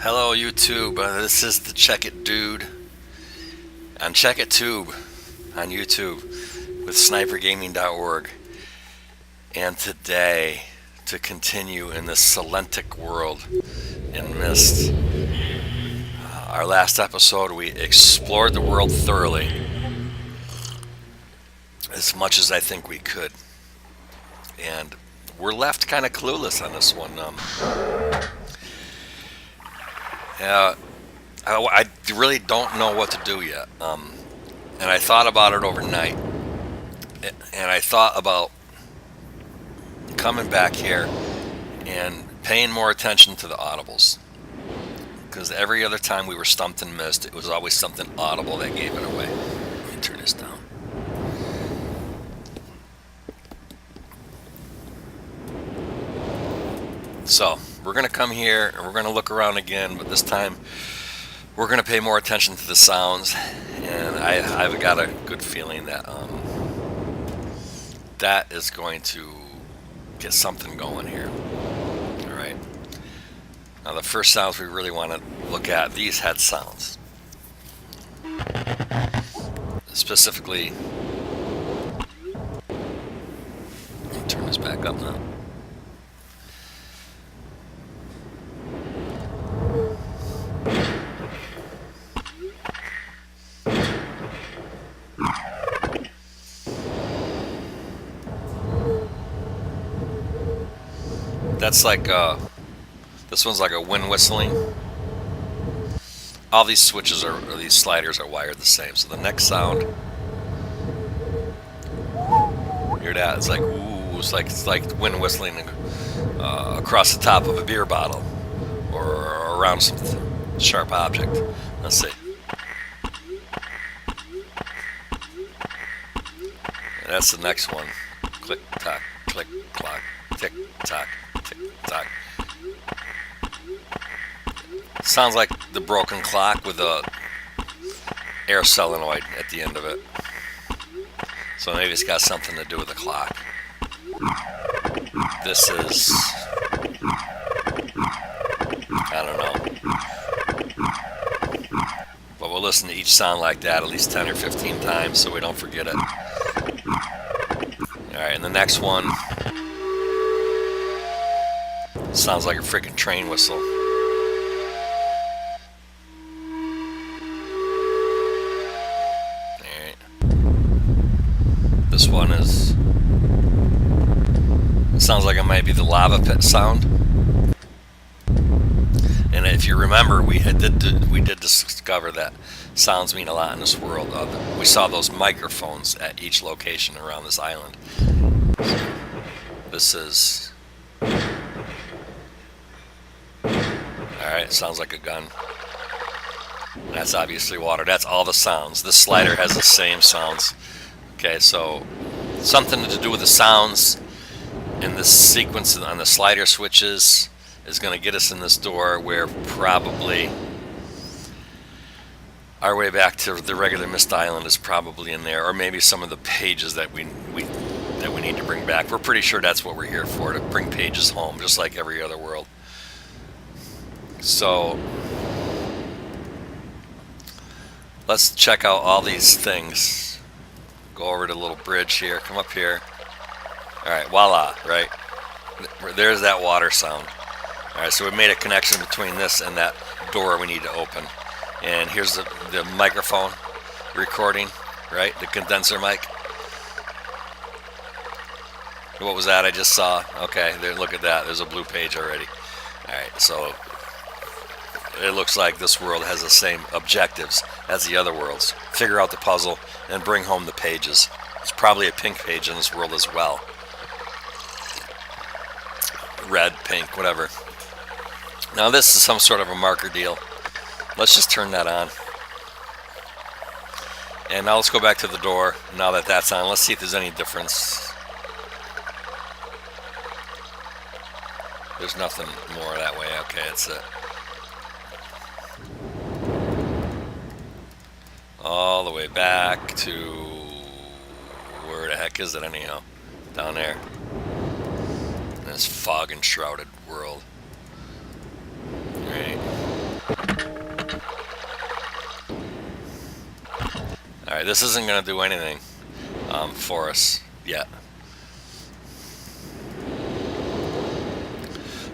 Hello YouTube, this is the Checkitdude on Checkitube on YouTube with snipergaming.org, and today, to continue in this Selentic world in Myst, our last episode we explored the world thoroughly, as much as I think we could, and we're left kind of clueless on this one. Yeah, I really don't know what to do yet. And I thought about it overnight. And I thought about coming back here and paying more attention to the audibles. Because every other time we were stumped and missed, it was always something audible that gave it away. Let me turn this down. So, we're going to come here and we're going to look around again, but this time we're going to pay more attention to the sounds, and I've got a good feeling that that is going to get something going here. Alright. Now the first sounds we really want to look at, these head sounds. Specifically, let me turn this back up now. That's like, this one's like a wind whistling. All these switches or these sliders are wired the same. So the next sound, hear that? It's like, ooh, it's like wind whistling across the top of a beer bottle or around some sharp object. Let's see. And that's the next one. Click, tock, click, clock, tick, tock. Tick-tock. Sounds like the broken clock with a air solenoid at the end of it. So maybe it's got something to do with the clock. This is, I don't know. But we'll listen to each sound like that at least 10 or 15 times so we don't forget it. Alright, and the next one sounds like a freaking train whistle. Alright. This one is, it sounds like it might be the lava pit sound. And if you remember, we did discover that sounds mean a lot in this world. We saw those microphones at each location around this island. This is, alright, sounds like a gun. That's obviously water. That's all the sounds. This slider has the same sounds. Okay, so something to do with the sounds in this sequence on the slider switches is going to get us in this door, where probably our way back to the regular Myst Island is probably in there, or maybe some of the pages that we need to bring back. We're pretty sure that's what we're here for, to bring pages home, just like every other world. So let's check out all these things. Go over to the little bridge here, come up here. Alright, voila, right? There's that water sound. Alright, so we made a connection between this and that door we need to open. And here's the microphone recording, right? The condenser mic. What was that I just saw? Okay, there, look at that. There's a blue page already. Alright, so it looks like this world has the same objectives as the other worlds. Figure out the puzzle and bring home the pages. There's probably a pink page in this world as well. Red, pink, whatever. Now this is some sort of a marker deal. Let's just turn that on. And now let's go back to the door. Now that that's on, let's see if there's any difference. There's nothing more that way. Okay, that's it. All the way back to, where the heck is it anyhow? Down there. This fog enshrouded world. Right. Alright, this isn't going to do anything for us yet.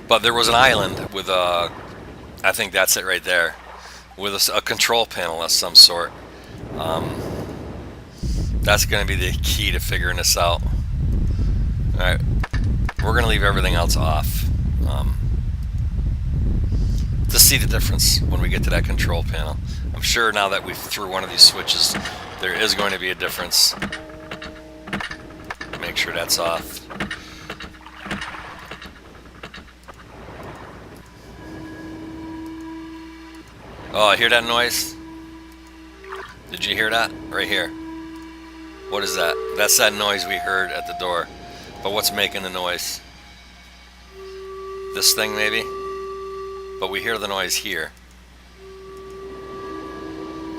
But there was an island with a, I think that's it right there, with a control panel of some sort. That's going to be the key to figuring this out. Alright, we're going to leave everything else off to see the difference when we get to that control panel. I'm sure now that we've threw one of these switches, there is going to be a difference. Make sure that's off. Oh, I hear that noise? Did you hear that? Right here. What is that? That's that noise we heard at the door. But what's making the noise? This thing maybe? But we hear the noise here.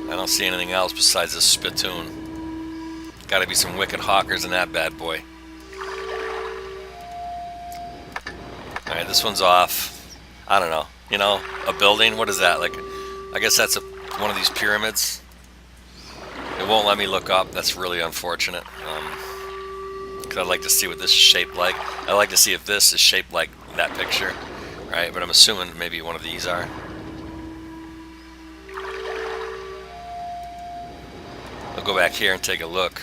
I don't see anything else besides this spittoon. Gotta be some wicked hawkers in that bad boy. Alright, this one's off. I don't know. You know, a building? What is that? Like, I guess that's one of these pyramids. It won't let me look up. That's really unfortunate. Because I'd like to see what this is shaped like. I'd like to see if this is shaped like that picture. Right, but I'm assuming maybe one of these are. I'll go back here and take a look.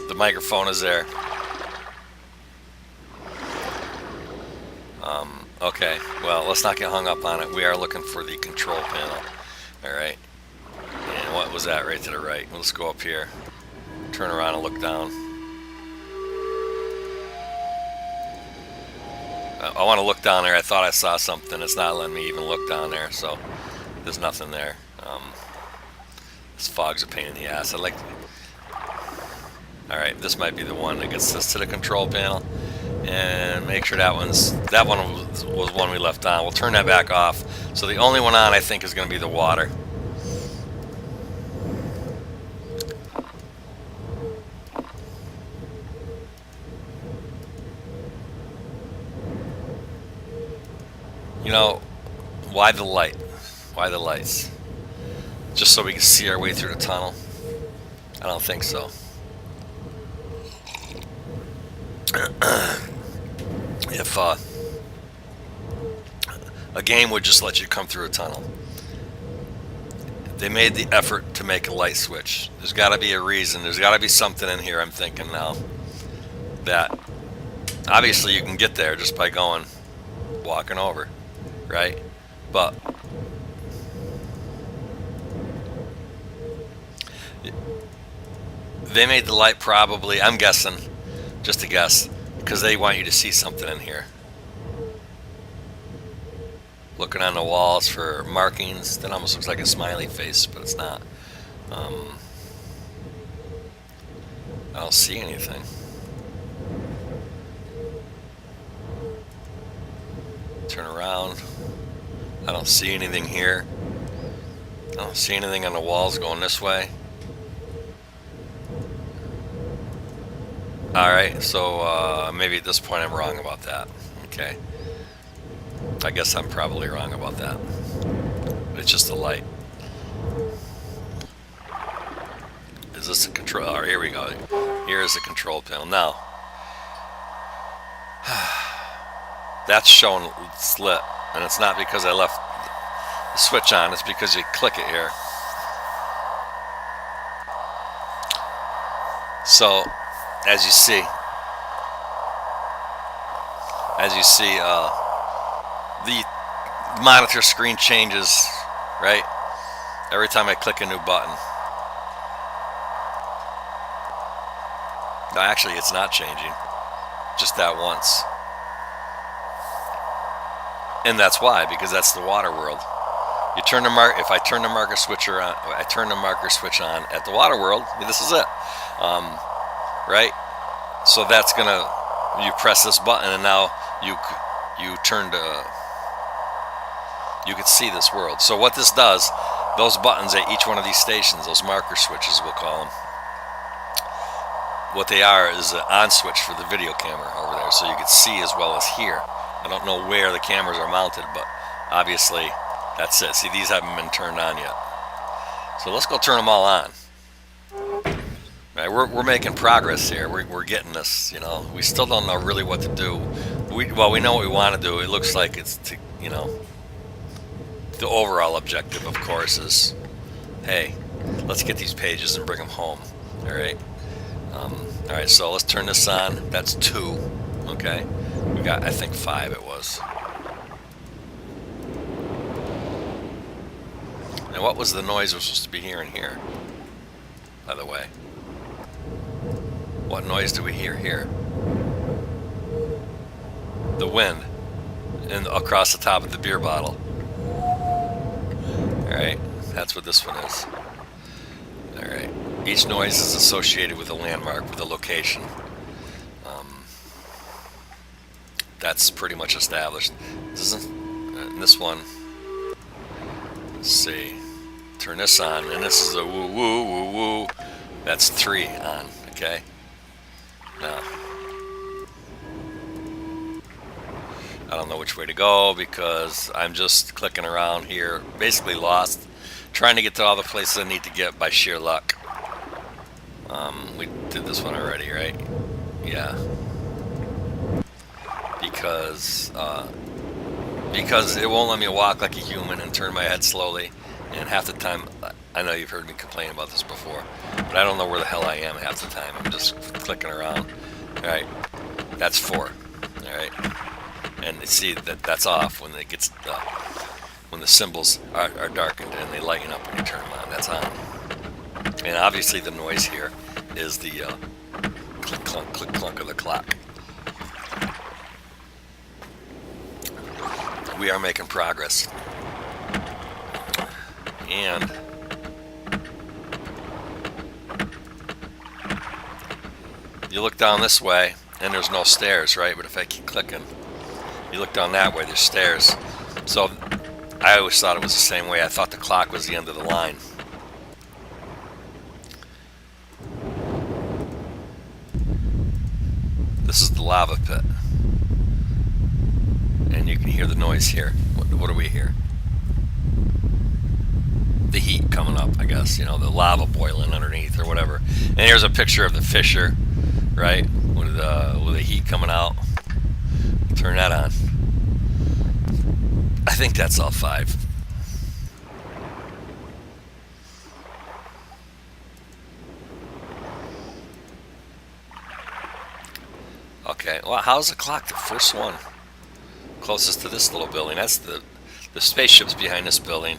The microphone is there. Okay, well, let's not get hung up on it. We are looking for the control panel. Alright. And what was that right to the right? Let's go up here. Turn around and look down. I want to look down there. I thought I saw something. It's not letting me even look down there, so there's nothing there. This fog's a pain in the ass. I'd like to... Alright, this might be the one that gets us to the control panel. And make sure that one was one we left on. We'll turn that back off. So the only one on, I think, is going to be the water. You know, why the light? Why the lights? Just so we can see our way through the tunnel? I don't think so. If a game would just let you come through a tunnel, they made the effort to make a light switch. There's got to be a reason. There's got to be something in here, I'm thinking now, that obviously you can get there just by walking over, right? But they made the light probably, I'm guessing, just a guess, because they want you to see something in here. Looking on the walls for markings. That almost looks like a smiley face, but it's not. I don't see anything. Turn around. I don't see anything here. I don't see anything on the walls going this way. Alright, so maybe at this point I'm wrong about that. Okay. I guess I'm probably wrong about that. But it's just a light. Is this a control? Oh, here we go. Here is the control panel. Now, that's showing it's lit. And it's not because I left the switch on. It's because you click it here. So, as you see, the monitor screen changes, right? Every time I click a new button. No, actually, it's not changing. Just that once. And that's why, because that's the water world. You turn the if I turn the marker switcher on, I turn the marker switch on at the water world. This is it, right? So that's gonna, you press this button, and now you turn to, you can see this world. So what this does, those buttons at each one of these stations, those marker switches, we'll call them. What they are is an on switch for the video camera over there, so you can see as well as hear. I don't know where the cameras are mounted, but obviously that's it. See, these haven't been turned on yet. So let's go turn them all on. Right, we're making progress here. We're getting this. We still don't know really what to do. We know what we want to do. It looks like it's to the overall objective, of course, is hey, let's get these pages and bring them home. All right. All right. So let's turn this on. That's 2. Okay. We got, I think, 5. It was. And what was the noise we're supposed to be hearing here? By the way. What noise do we hear here? The wind and across the top of the beer bottle. Alright, that's what this one is. Alright, each noise is associated with a landmark, with a location. That's pretty much established. This one, let's see, turn this on, and this is a woo woo woo woo. That's 3 on, okay? Now, I don't know which way to go because I'm just clicking around here, basically lost, trying to get to all the places I need to get by sheer luck. We did this one already, right? Yeah. Because it won't let me walk like a human and turn my head slowly, and half the time, I know you've heard me complain about this before, but I don't know where the hell I am half the time. I'm just clicking around. Alright, that's 4. Alright, and you see that's off when it gets when the symbols are darkened and they lighten up when you turn them on. That's on. And obviously the noise here is the click clunk of the clock. We are making progress. And you look down this way and there's no stairs, right? But if I keep clicking, you look down that way, there's stairs. So I always thought it was the same way. I thought the clock was the end of the line. This is the lava pit. And you can hear the noise here. What do we hear? The heat coming up, I guess. The lava boiling underneath or whatever. And here's a picture of the fissure, right? With the heat coming out. Turn that on. I think that's all 5. Okay, well, how's the clock the first one? Closest to this little building. That's the spaceship's behind this building.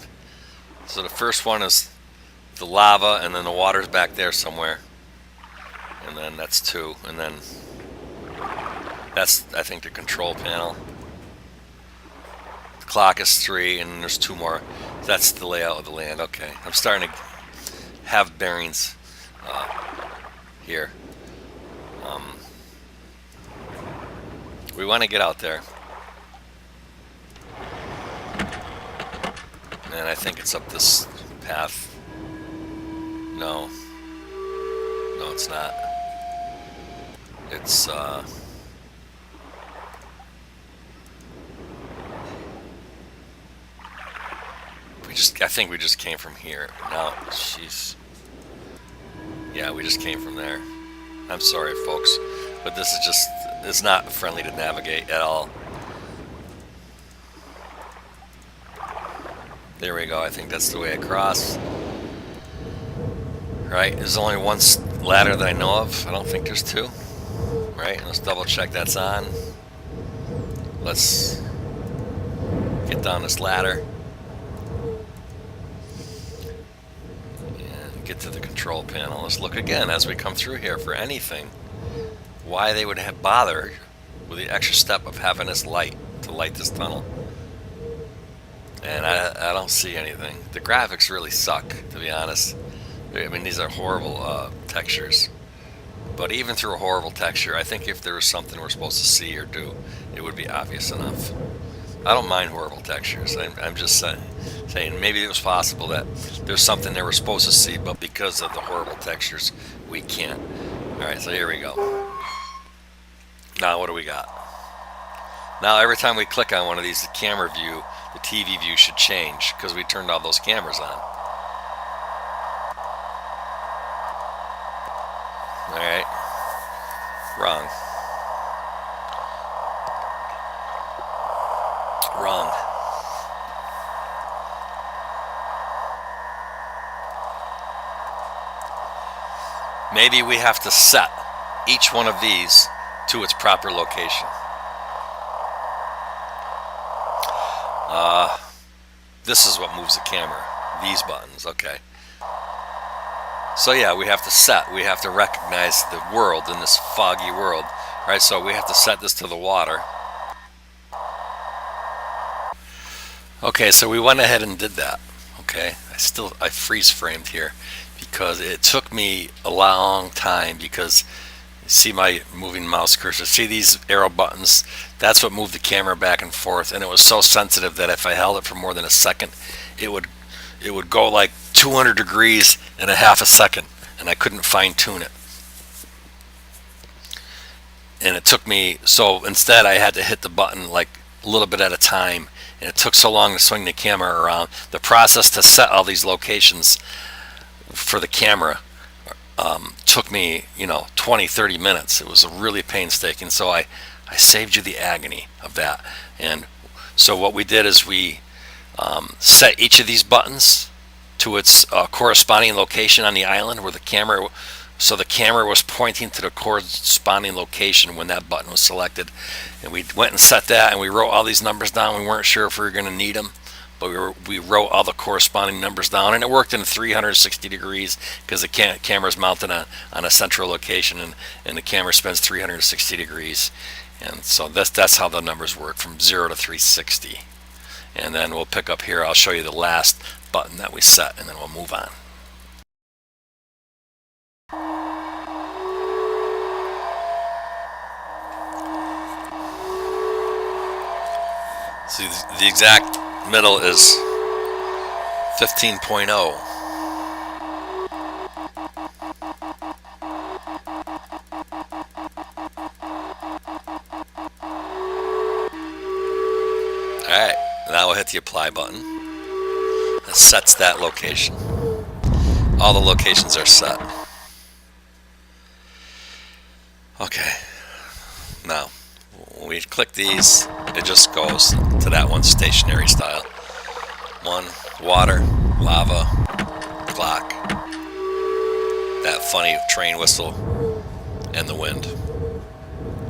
So the first one is the lava, and then the water's back there somewhere. And then that's 2, and then that's, I think, the control panel. The clock is 3, and there's 2 more. That's the layout of the land. Okay, I'm starting to have bearings here. We want to get out there. And I think it's up this path. No, it's not. It's I think we just came from here. No, jeez. Yeah, we just came from there. I'm sorry, folks, but this is just, it's not friendly to navigate at all. There we go. I think that's the way across. Right? There's only one ladder that I know of. I don't think there's 2. Right? Let's double check that's on. Let's get down this ladder. And get to the control panel. Let's look again as we come through here for anything. Why they would bother with the extra step of having this light to light this tunnel. And I don't see anything. The graphics really suck, to be honest. I mean, these are horrible textures. But even through a horrible texture, I think if there was something we're supposed to see or do, it would be obvious enough. I don't mind horrible textures. I'm just saying maybe it was possible that there's something they were supposed to see, but because of the horrible textures, we can't. Alright, so here we go. Now what do we got? Now every time we click on one of these, the camera view, the TV view should change because we turned all those cameras on. Alright. Wrong. Wrong. Maybe we have to set each one of these to its proper location. This is what moves the camera. These buttons, okay. So yeah, we have to recognize the world in this foggy world. Right, so we have to set this to the water. Okay, so we went ahead and did that. Okay, I freeze framed here because it took me a long time, because you see my moving mouse cursor, see these arrow buttons, that's what moved the camera back and forth, and it was so sensitive that if I held it for more than a second, it would go like 200 degrees in a half a second, and I couldn't fine tune it. And it took me, so instead I had to hit the button like a little bit at a time, and it took so long to swing the camera around. The process to set all these locations for the camera took me, 20-30 minutes. It was really painstaking, so I saved you the agony of that. And so what we did is we set each of these buttons to its corresponding location on the island where the camera, so the camera was pointing to the corresponding location when that button was selected. And we went and set that, and we wrote all these numbers down. We weren't sure if we were going to need them, but we wrote all the corresponding numbers down, and it worked in 360 degrees because the camera's mounted on a central location, and the camera spins 360 degrees. And so that's how the numbers work, from 0 to 360. And then we'll pick up here. I'll show you the last button that we set, and then we'll move on. See, the exact middle is 15.0. Alright, now we'll hit the apply button. That sets that location. All the locations are set. Okay, now when we click these, it just goes to that one stationary style. One, water, lava, clock, that funny train whistle, and the wind.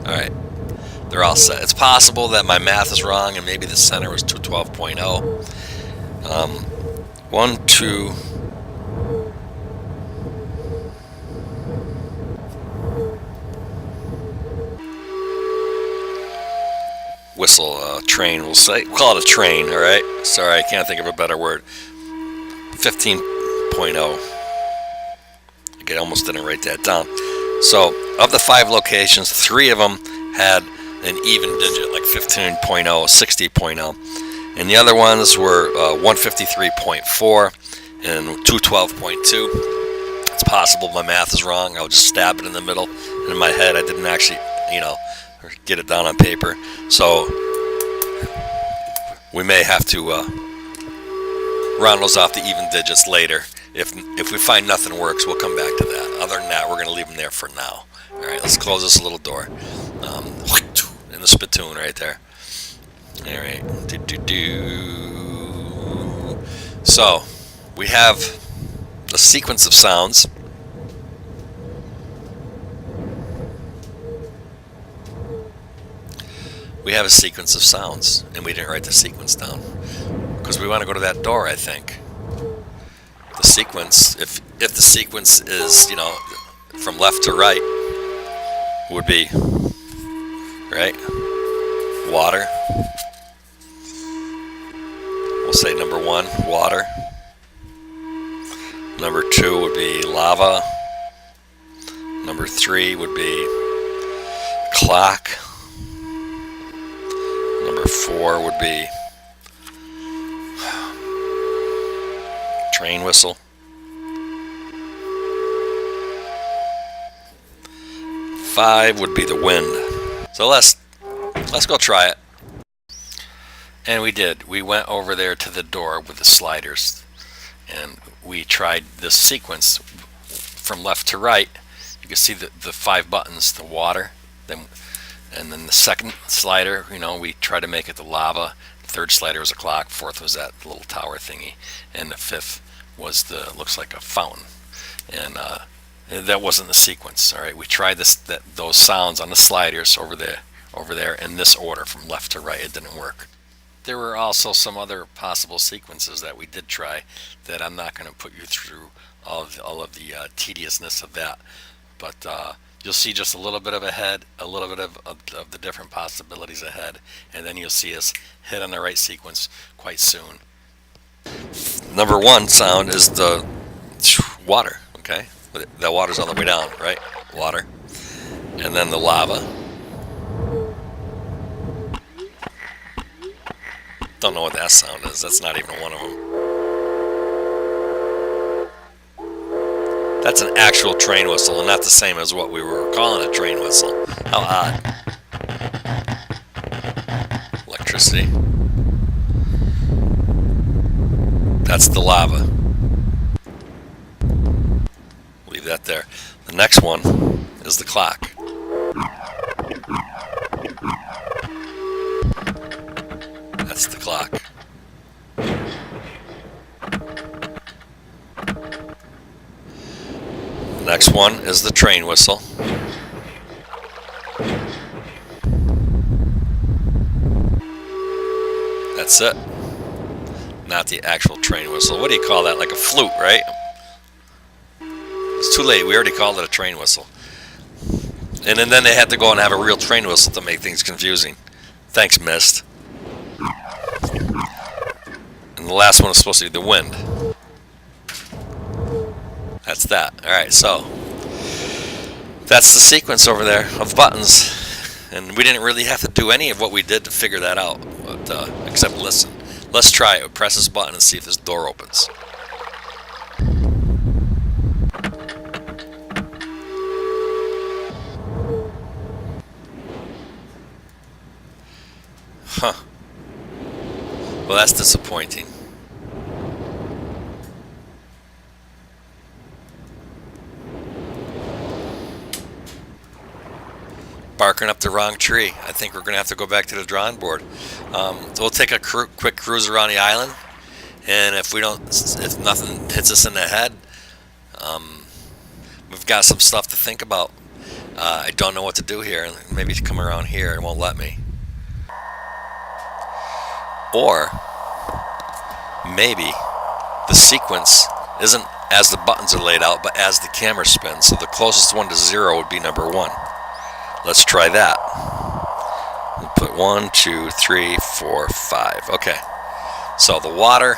Alright, they're all set. It's possible that my math is wrong and maybe the center was 212.0. 1, 2, whistle, train, we'll say. We'll call it a train, alright? Sorry, I can't think of a better word. 15.0. I almost didn't write that down. So, of the 5 locations, 3 of them had an even digit, like 15.0, 60.0. And the other ones were 153.4 and 212.2. It's possible my math is wrong. I'll just stab it in the middle. And in my head, I didn't actually, get it down on paper. So we may have to round those off to even digits later. If we find nothing works, we'll come back to that. Other than that, we're going to leave them there for now. All right, let's close this little door. In the spittoon right there. All right. So we have a sequence of sounds. We have a sequence of sounds, and we didn't write the sequence down because we want to go to that door, I think. The sequence, if the sequence is, from left to right, would be, right? Water. We'll say number 1, water. Number 2 would be lava. Number 3 would be clock. Number 4 would be train whistle. 5 would be the wind. So let's go try it. And we did. We went over there to the door with the sliders, and we tried this sequence from left to right. You can see the 5 buttons, the water, and then the second slider, we try to make it the lava. The third slider was a clock. Fourth was that little tower thingy, and the fifth was looks like a fountain. And that wasn't the sequence. All right, we tried those sounds on the sliders over there in this order from left to right. It didn't work. There were also some other possible sequences that we did try that I'm not going to put you through all of the tediousness of that, but you'll see just a little bit of ahead, a little bit of the different possibilities ahead, and then you'll see us hit on the right sequence quite soon. Number 1 sound is the water, okay? The water's all the way down, right? Water. And then the lava. Don't know what that sound is. That's not even one of them. That's an actual train whistle and not the same as what we were calling a train whistle. How odd. Electricity. That's the lava. Leave that there. The next one is the clock. That's the clock. The next one is the train whistle. That's it. Not the actual train whistle. What do you call that? Like a flute, right? It's too late. We already called it a train whistle. And then they had to go and have a real train whistle to make things confusing. Thanks, Myst. And the last one is supposed to be the wind. That's that. Alright, so that's the sequence over there of buttons. And we didn't really have to do any of what we did to figure that out, but except listen. Let's try it. Press this button and see if this door opens. Huh. Well, that's disappointing. Barking up the wrong tree. I think we're going to have to go back to the drawing board. So we'll take a quick cruise around the island, and if nothing hits us in the head, we've got some stuff to think about. I don't know what to do here. Maybe come around here. It won't let me. Or maybe the sequence isn't as the buttons are laid out, but as the camera spins. So the closest one to 0 would be number 1. Let's try that. We'll put 1, 2, 3, 4, 5. Okay. So the water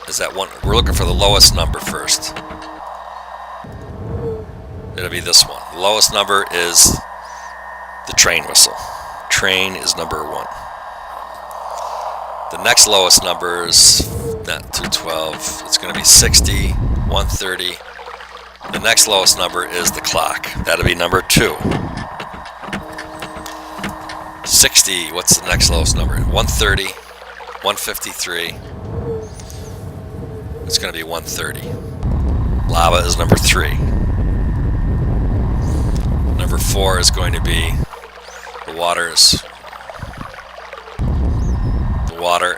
is at 1. We're looking for the lowest number first. It'll be this one. The lowest number is the train whistle. Train is number 1. The next lowest number is not 212. It's going to be 60, 130. The next lowest number is the clock. That'll be number 2. 60. What's the next lowest number? 130, 153. It's going to be 130. Lava is number 3. Number 4 is going to be the water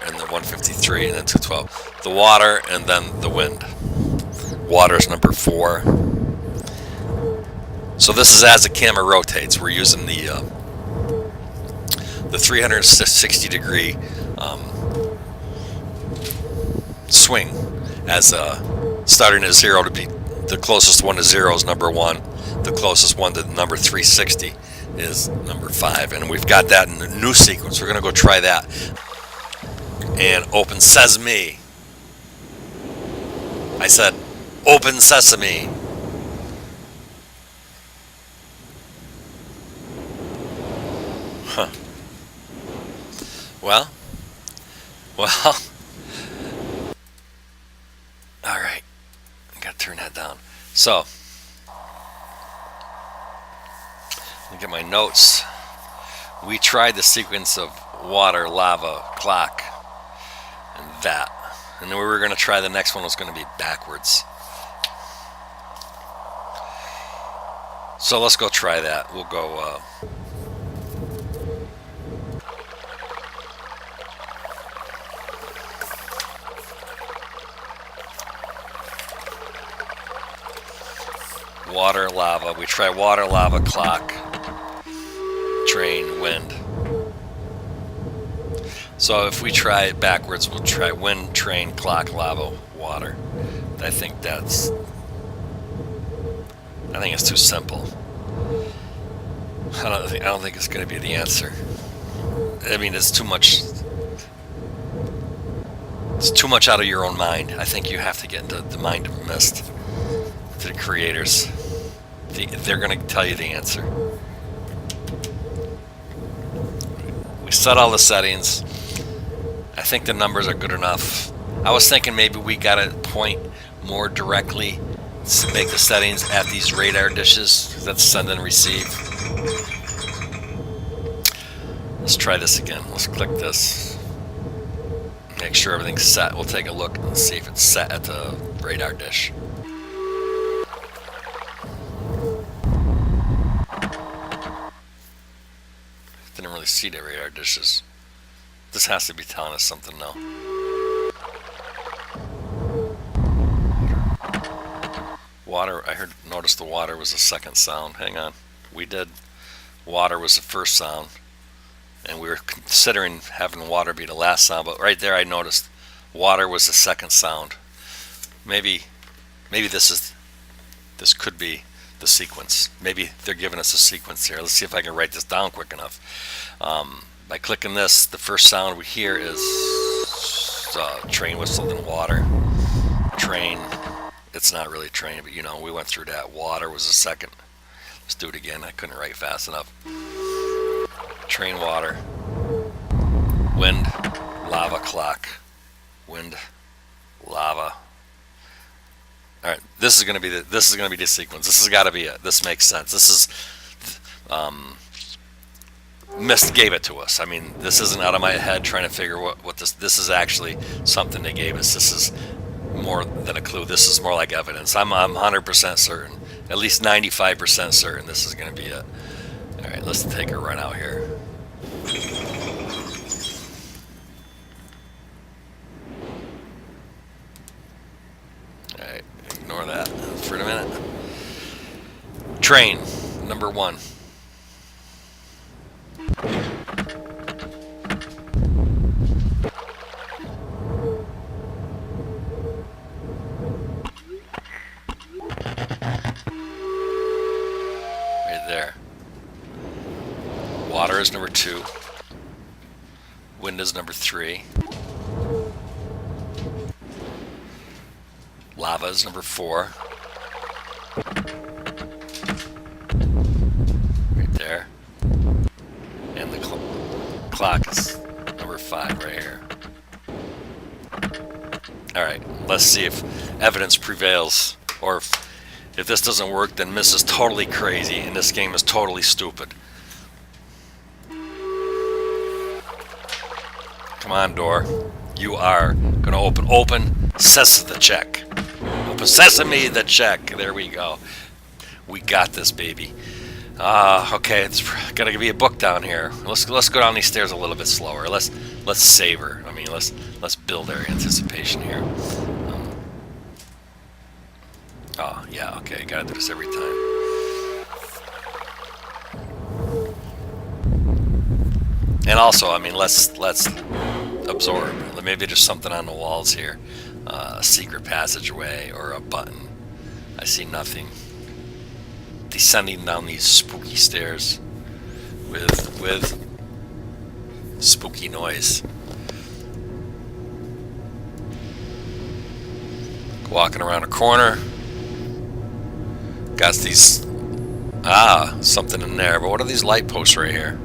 and the 153 and then 212. The water and then the wind. Water is number 4. So this is as the camera rotates. We're using the 360 degree swing as starting at 0 to be the closest one to 0 is number 1. The closest one to number 360 is number 5, and we've got that in the new sequence. We're gonna go try that. And open sesame. I said, open sesame. Huh. Well. All right. I gotta turn that down. So, look at my notes. We tried the sequence of water, lava, clock, and that. And then we were going to try the next one was going to be backwards. So let's go try that. We'll go. Water, lava. We try water, lava, clock, train, wind. So if we try it backwards, we'll try wind, train, clock, lava, water. I think it's too simple. I don't think it's going to be the answer. I mean, it's too much. It's too much out of your own mind. I think you have to get into the mind of Myst. To the creators, they're going to tell you the answer. We set all the settings. I think the numbers are good enough. I was thinking maybe we got to point more directly to make the settings at these radar dishes. That's send and receive. Let's try this again. Let's click this. Make sure everything's set. We'll take a look and see if it's set at the radar dish. Didn't really see the radar dishes. This has to be telling us something now. Water, I noticed the water was the second sound. Hang on. We did. Water was the first sound. And we were considering having water be the last sound, but right there I noticed water was the second sound. Maybe this could be the sequence. Maybe they're giving us a sequence here. Let's see if I can write this down quick enough. By clicking this, the first sound we hear is train whistle and water. Train. It's not really train, but we went through that. Water was the second. Let's do it again. I couldn't write fast enough. Train, water, wind, lava, clock, wind, lava. All right, this is going to be the sequence. This has got to be it. This makes sense. This is Myst gave it to us. I mean, this isn't out of my head trying to figure what this is actually something they gave us. This is more than a clue. This is more like evidence. I'm 100% certain, at least 95% certain this is going to be it. All right, let's take a run out here. All right, ignore that for a minute. Train, number 1. Right there. Water is number 2. Wind is number 3. Lava is number 4. Right there. And the clock is number 5 right here. Alright, let's see if evidence prevails, or if this doesn't work, then Myst is totally crazy and this game is totally stupid. Come on, door. You are gonna open. Open sesame the check. Open sesame the check. There we go. We got this, baby. Okay, it's gonna be a book down here. Let's go down these stairs a little bit slower. Let's savor. I mean, let's build our anticipation here. Oh yeah, okay. Gotta do this every time. And also, I mean, let's absorb. Maybe there's something on the walls here, a secret passageway or a button. I see nothing. Descending down these spooky stairs with spooky noise. Walking around a corner. Got these something in there. But what are these light posts right here?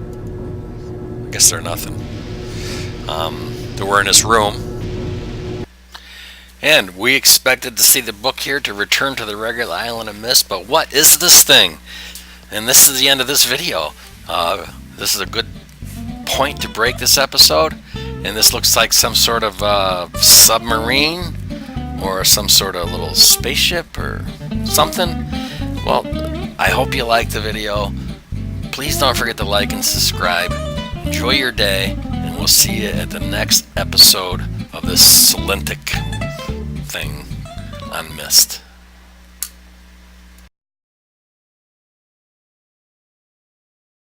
I guess they're nothing. We're in this room. And we expected to see the book here to return to the regular island of Myst, but what is this thing? And this is the end of this video. This is a good point to break this episode. And this looks like some sort of submarine or some sort of little spaceship or something. Well, I hope you liked the video. Please don't forget to like and subscribe. Enjoy your day, and we'll see you at the next episode of this Salintic thing on Myst.